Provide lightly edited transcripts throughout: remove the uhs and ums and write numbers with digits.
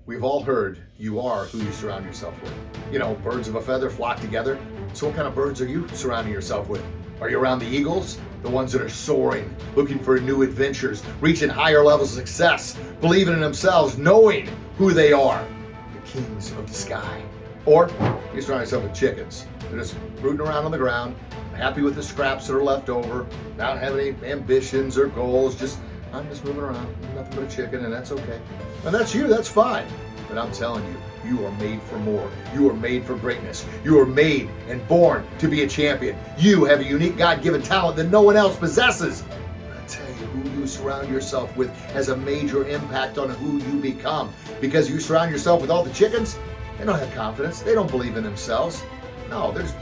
We've all heard you are who you surround yourself with. You know, birds of a feather flock together. So what kind of birds are you surrounding yourself with? Are you around the eagles? The ones that are soaring, looking for new adventures, reaching higher levels of success, believing in themselves, knowing who they are. The kings of the sky. Or you surround yourself with chickens. They're just rooting around on the ground, happy with the scraps that are left over, not having any ambitions or goals, I'm just moving around, I'm nothing but a chicken, and that's okay. And that's you, that's fine. But I'm telling you, you are made for more. You are made for greatness. You are made and born to be a champion. You have a unique God-given talent that no one else possesses. But I tell you, who you surround yourself with has a major impact on who you become. Because you surround yourself with all the chickens, they don't have confidence. They don't believe in themselves. No, they're just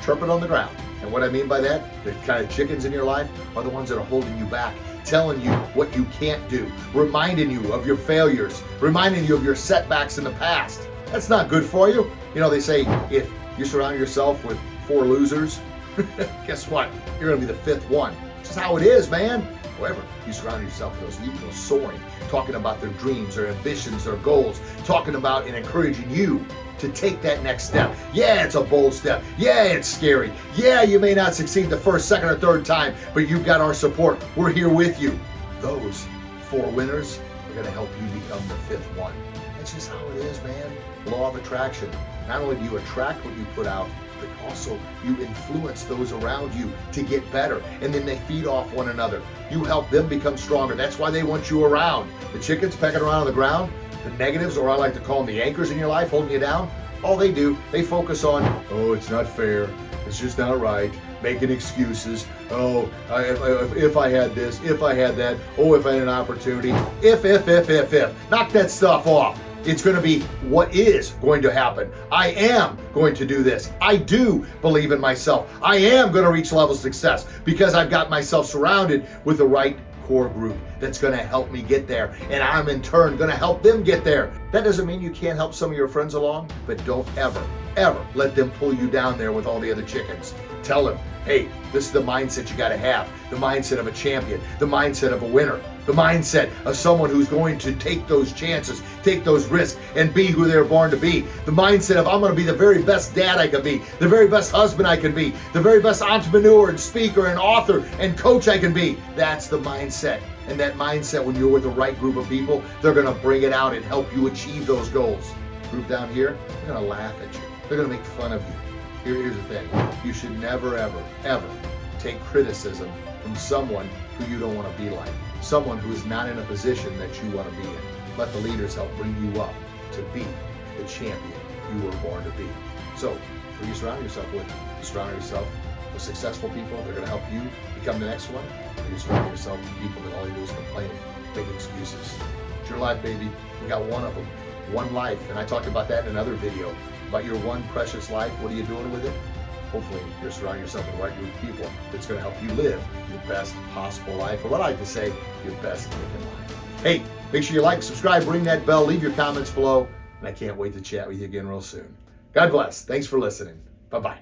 chirping on the ground. And what I mean by that, the kind of chickens in your life are the ones that are holding you back, telling you what you can't do, reminding you of your failures, reminding you of your setbacks in the past. That's not good for you. You know, they say if you surround yourself with 4 losers, guess what? You're going to be the 5th one. It's just how it is, man. However, you surround yourself with those eagles soaring, talking about their dreams, their ambitions, their goals, talking about and encouraging you to take that next step. Yeah, it's a bold step. Yeah, it's scary. Yeah, you may not succeed the first, second, or third time, but you've got our support. We're here with you. Those 4 winners are going to help you become the 5th one. That's just how it is, man. Law of attraction. Not only do you attract what you put out, but also you influence those around you to get better, and then they feed off one another. You help them become stronger. That's why they want you around. The chickens pecking around on the ground, the negatives, or I like to call them the anchors in your life holding you down, all they do, they focus on, oh, it's not fair, it's just not right, making excuses, oh, if I had this, if I had that, oh, if I had an opportunity, if. Knock that stuff off. It's going to be what is going to happen. I am going to do this. I do believe in myself. I am going to reach levels of success because I've got myself surrounded with the right core group that's going to help me get there, and I'm in turn going to help them get there. That doesn't mean you can't help some of your friends along, but don't ever let them pull you down there with all the other chickens. Tell them, hey, this is the mindset you got to have, the mindset of a champion, the mindset of a winner, the mindset of someone who's going to take those chances, take those risks, and be who they're born to be. The mindset of I'm going to be the very best dad I can be, the very best husband I can be, the very best entrepreneur and speaker and author and coach I can be. That's the mindset. And that mindset, when you're with the right group of people, they're going to bring it out and help you achieve those goals. Group down here, they're going to laugh at you. They're going to make fun of you. Here's the thing. You should never, ever take criticism from someone who you don't want to be like. Someone who is not in a position that you want to be in. Let the leaders help bring you up to be the champion you were born to be. So, who you surround yourself with? You surround yourself with successful people. They're going to help you become the next one. Or you surround yourself with people that all you do is complain, make excuses. It's your life, baby. You got one of them. One life. And I talked about that in another video. About your one precious life. What are you doing with it? Hopefully you're surrounding yourself with the right group of people that's going to help you live your best possible life, or what I like to say, your best living life. Hey, make sure you like, subscribe, ring that bell, leave your comments below, and I can't wait to chat with you again real soon. God bless. Thanks for listening. Bye-bye.